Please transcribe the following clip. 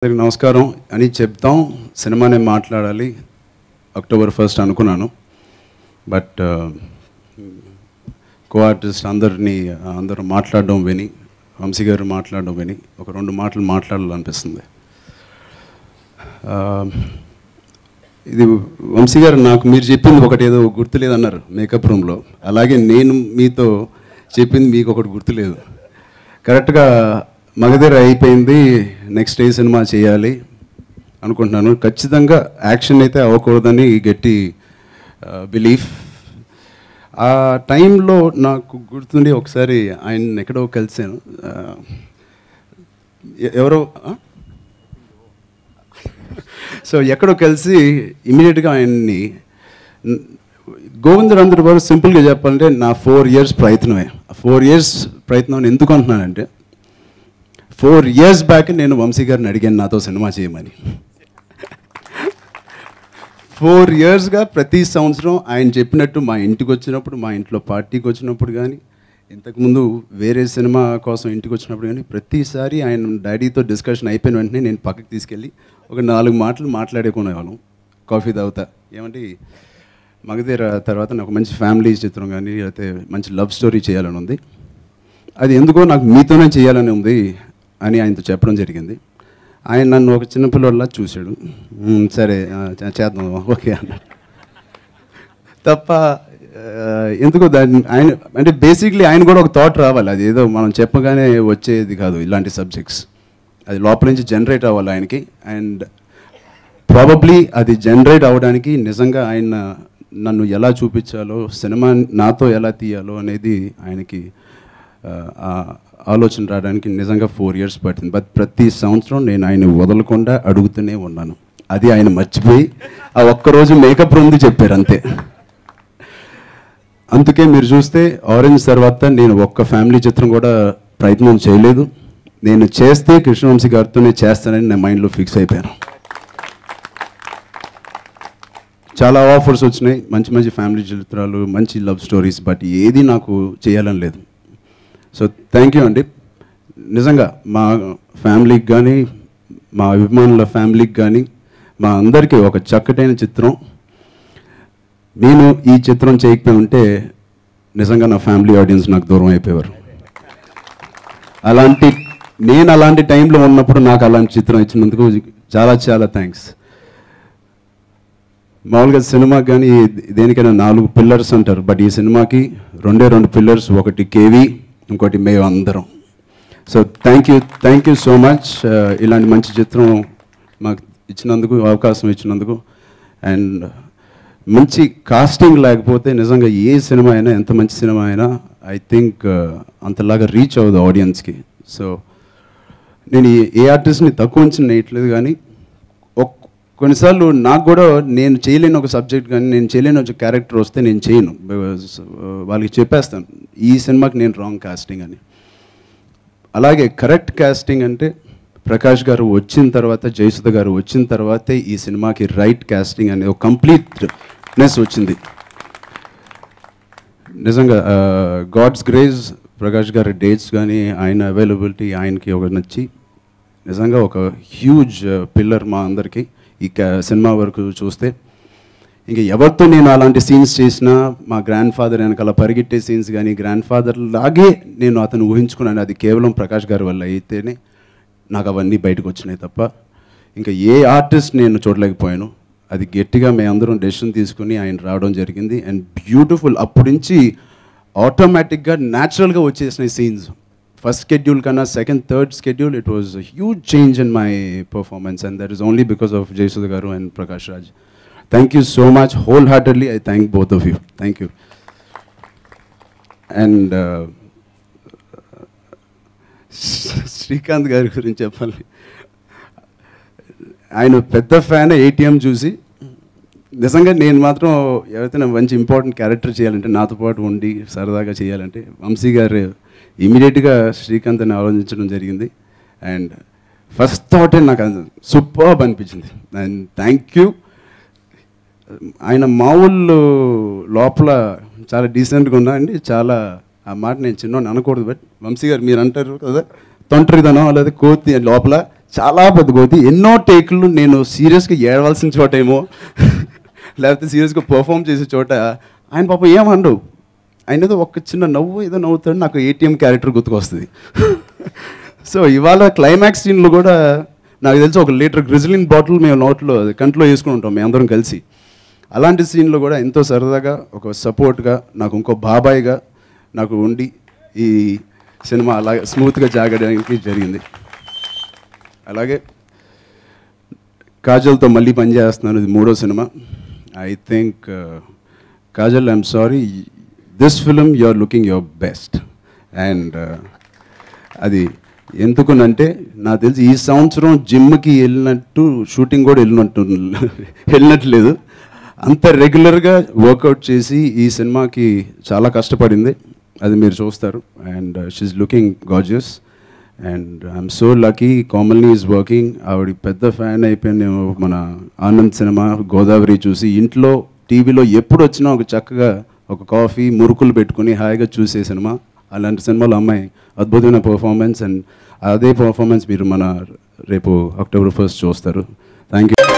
నమస్కారం అని చెప్తాం, సినిమానే మాట్లాడాలి అక్టోబర్ 1 అనుకున్నాను. బట్ కో ఆర్టిస్ట్ అందరూ మాట్లాడడం విని, వంశీ గారు మాట్లాడడం విని ఒక 2 మాటలు మాట్లాడాలనిపిస్తుంది. ఇది వంశీ గారు, నాకు మీరు చెప్పింది ఒకటి ఏదో గుర్తులేదన్నారు మేకప్ రూమ్లో, అలాగే నేను మీతో చెప్పింది మీకు ఒకటి గుర్తులేదు. కరెక్ట్గా మగధీర అయిపోయింది, నెక్స్ట్ ఏ సినిమా చేయాలి అనుకుంటున్నాను. ఖచ్చితంగా యాక్షన్ అయితే అవ్వకూడదని గట్టి బిలీఫ్. ఆ టైంలో నాకు గుర్తుండి ఒకసారి ఆయన ఎక్కడో కలిసాను, ఎవరో సో ఎక్కడో కలిసి ఇమీడియట్గా ఆయన్ని గోవిందరాంధ్ర గారు సింపుల్గా చెప్పాలంటే నా 4 years ప్రయత్నమే. 4 years ప్రయత్నం ఎందుకు అంటున్నానంటే 4 years బ్యాక్ నేను వంశీ గారిని అడిగాను నాతో సినిమా చేయమని. 4 yearsగా ప్రతి సంవత్సరం ఆయన చెప్పినట్టు మా ఇంటికి వచ్చినప్పుడు, మా ఇంట్లో పార్టీకి వచ్చినప్పుడు కానీ, ఇంతకుముందు వేరే సినిమా కోసం ఇంటికి వచ్చినప్పుడు కానీ, ప్రతిసారి ఆయన డాడీతో డిస్కషన్ అయిపోయిన వెంటనే నేను పక్కకి తీసుకెళ్ళి ఒక 4 మాటలు మాట్లాడుకునేవాళ్ళం కాఫీ తాగుతా. ఏమంటే మగధీర తర్వాత నాకు మంచి ఫ్యామిలీ చిత్రం కానీ, లేకపోతే మంచి లవ్ స్టోరీ చేయాలని ఉంది, అది ఎందుకో నాకు మీతోనే చేయాలని ఉంది అని ఆయనతో చెప్పడం జరిగింది. ఆయన నన్ను ఒక చిన్నపిల్లలా చూశాడు, సరే చేద్దాం ఓకే అన్నాడు తప్ప. ఎందుకో దాన్ని ఆయన అంటే బేసిక్లీ ఆయన కూడా ఒక థాట్ రావాలి, అది ఏదో మనం చెప్పగానే వచ్చేది కాదు ఇలాంటి సబ్జెక్ట్స్, అది లోపల నుంచి జనరేట్ అవ్వాలి ఆయనకి. అండ్ ప్రాబబ్లీ అది జనరేట్ అవ్వడానికి నిజంగా ఆయన నన్ను ఎలా చూపించాలో, సినిమా నాతో ఎలా తీయాలో అనేది ఆయనకి ఆలోచన రావడానికి నిజంగా 4 years పట్టింది. బట్ ప్రతి సంవత్సరం నేను ఆయన వదలకుండా అడుగుతూనే ఉన్నాను. అది ఆయన మర్చిపోయి ఆ ఒక్కరోజు మేకప్ రూమ్ది చెప్పారు అంతే. అందుకే మీరు చూస్తే ఆరెంజ్ తర్వాత నేను ఒక్క ఫ్యామిలీ చిత్రం కూడా ప్రయత్నం చేయలేదు. నేను చేస్తే కృష్ణవంశీ గారితోనే చేస్తానని నా మైండ్లో ఫిక్స్ అయిపోయాను. చాలా ఆఫర్స్ వచ్చినాయి, మంచి మంచి ఫ్యామిలీ చిత్రాలు, మంచి లవ్ స్టోరీస్, బట్ ఏది నాకు చేయాలని లేదు. సో థ్యాంక్ యూ అండి. నిజంగా మా ఫ్యామిలీకి కానీ, మా అభిమానుల ఫ్యామిలీకి కానీ, మా అందరికీ ఒక చక్కటైన చిత్రం. నేను ఈ చిత్రం చేయకపోయి ఉంటే నిజంగా నా ఫ్యామిలీ ఆడియన్స్ నాకు దూరం అయిపోయేవారు. నేను అలాంటి టైంలో ఉన్నప్పుడు నాకు అలాంటి చిత్రం ఇచ్చినందుకు చాలా చాలా థ్యాంక్స్. మామూలుగా సినిమాకి కానీ దేనికైనా 4 పిల్లర్స్ అంటారు, బట్ ఈ సినిమాకి 2 పిల్లర్స్, ఒకటి కేవీ, ఇంకోటి మేము అందరం. So thank you so much ఇలాంటి మంచి చిత్రం మాకు ఇచ్చినందుకు, అవకాశం ఇచ్చినందుకు. అండ్ మంచి కాస్టింగ్ లేకపోతే నిజంగా ఏ సినిమా అయినా, ఎంత మంచి సినిమా అయినా ఐ థింక్ అంతలాగా రీచ్ అవ్వదు ఆడియన్స్కి. సో నేను ఏ ఆర్టిస్ట్ని తక్కువ అంచనా వేయట్లేదు, కానీ కొన్నిసార్లు నాకు కూడా నేను చేయలేని ఒక సబ్జెక్ట్ కానీ, నేను చేయలేని ఒక క్యారెక్టర్ వస్తే నేను చేయను, వాళ్ళకి చెప్పేస్తాను ఈ సినిమాకి నేను రాంగ్ కాస్టింగ్ అని. అలాగే కరెక్ట్ కాస్టింగ్ అంటే ప్రకాష్ గారు వచ్చిన తర్వాత, జయసుధ గారు వచ్చిన తర్వాతే ఈ సినిమాకి రైట్ కాస్టింగ్ అనే ఒక కంప్లీట్నెస్ వచ్చింది. నిజంగా గాడ్స్ గ్రేస్, ప్రకాష్ గారి డేట్స్ కానీ, ఆయన అవైలబిలిటీ ఆయనకి ఒక నచ్చి నిజంగా ఒక హ్యూజ్ పిల్లర్ మా అందరికీ. ఈ సినిమా వరకు చూస్తే ఇంకా ఎవరితో నేను అలాంటి సీన్స్ చేసినా, మా గ్రాండ్ ఫాదర్ వెనకాల పరిగెట్టే సీన్స్ కానీ, గ్రాండ్ ఫాదర్ లాగే నేను అతను ఊహించుకున్నాను. అది కేవలం ప్రకాష్ గారి వల్ల అయితేనే నాకు అవన్నీ బయటకు వచ్చినాయి తప్ప ఇంకా ఏ ఆర్టిస్ట్ నేను చూడలేకపోయాను. అది గట్టిగా మేమందరం డెసిషన్ తీసుకుని ఆయన రావడం జరిగింది. అండ్ బ్యూటిఫుల్, అప్పటి నుంచి ఆటోమేటిక్గా న్యాచురల్గా వచ్చేసినాయి సీన్స్. ఫస్ట్ schedule కన్నా second, third schedule, it was a huge change in my performance, and that is only because of Jayasudha garu and Prakash Raj. Thank you so much, wholeheartedly I thank both of you. Thank you. And Srikanth గారి గురించి చెప్పాలి, ఆయన పెద్ద fan. ATM చూసి నిజంగా నేను మాత్రం ఎవరైతే మంచి ఇంపార్టెంట్ క్యారెక్టర్ చేయాలంటే, నాతో పాటు ఉండి సరదాగా చేయాలంటే వంశీ గారు ఇమీడియట్గా శ్రీకాంత్ని ఆలోచించడం జరిగింది. అండ్ ఫస్ట్ థాటే నాకు సూపర్బ్ అనిపించింది. And thank you. ఆయన మామూలు లోపల చాలా డీసెంట్గా ఉన్నా అండి, చాలా ఆ మాట నేను చిన్నోని అనకూడదు, బట్ వంశీ గారు మీరు అంటారు కదా, తొంటరిదనం లేదా కోతి లోపల చాలా పెద్ద కోతి. ఎన్నో టేకులు నేను సీరియస్గా ఏడవలసిన చోట ఏమో లేకపోతే సీరియస్గా పర్ఫామ్ చేసే చోట ఆయన పాపం ఏమనరు. ఆయన ఏదో ఒక చిన్న నవ్వు ఏదో నవ్వుతాడు, నాకు ఏటీఎం క్యారెక్టర్ గుర్తుకొస్తుంది. సో ఇవాళ క్లైమాక్స్ సీన్లో కూడా నాకు తెలిసి 1 లీటర్ గ్రిజిలిన్ బాటిల్ మేము నోట్లో కంట్లో వేసుకుని ఉంటాం మేము అందరం కలిసి. అలాంటి సీన్లో కూడా ఎంతో సరదాగా ఒక సపోర్ట్గా నాకు ఇంకో బాబాయ్గా నాకు ఉండి ఈ సినిమా అలాగే స్మూత్గా జాగడానికి జరిగింది. అలాగే కాజల్తో మళ్ళీ పనిచేస్తున్నాను, ఇది 3వ cinema. I think Kajal, I'm sorry, this film you are looking your best. And అది ఎందుకునంటే నాకు తెలిసి ఈ సంవత్సరం జిమ్కి వెళ్ళినట్టు షూటింగ్ కూడా వెళ్ళినట్లేదు. అంత రెగ్యులర్గా వర్కౌట్ చేసి ఈ సినిమాకి చాలా కష్టపడింది, అది మీరు చూస్తారు. And she's looking gorgeous and I'm so lucky కోమల్ని ఈజ్ వర్కింగ్. ఆవిడ పెద్ద ఫ్యాన్ అయిపోయాను నేను మన ఆనంద్ సినిమా గోదావరి చూసి. ఇంట్లో టీవీలో ఎప్పుడు వచ్చినా ఒక చక్కగా ఒక కాఫీ మురుకులు పెట్టుకుని హాయిగా చూసే సినిమా. అలాంటి సినిమాలో అమ్మాయి అద్భుతమైన పర్ఫార్మెన్స్, అండ్ అదే పర్ఫార్మెన్స్ మీరు మన రేపు October 1st చూస్తారు. Thank you.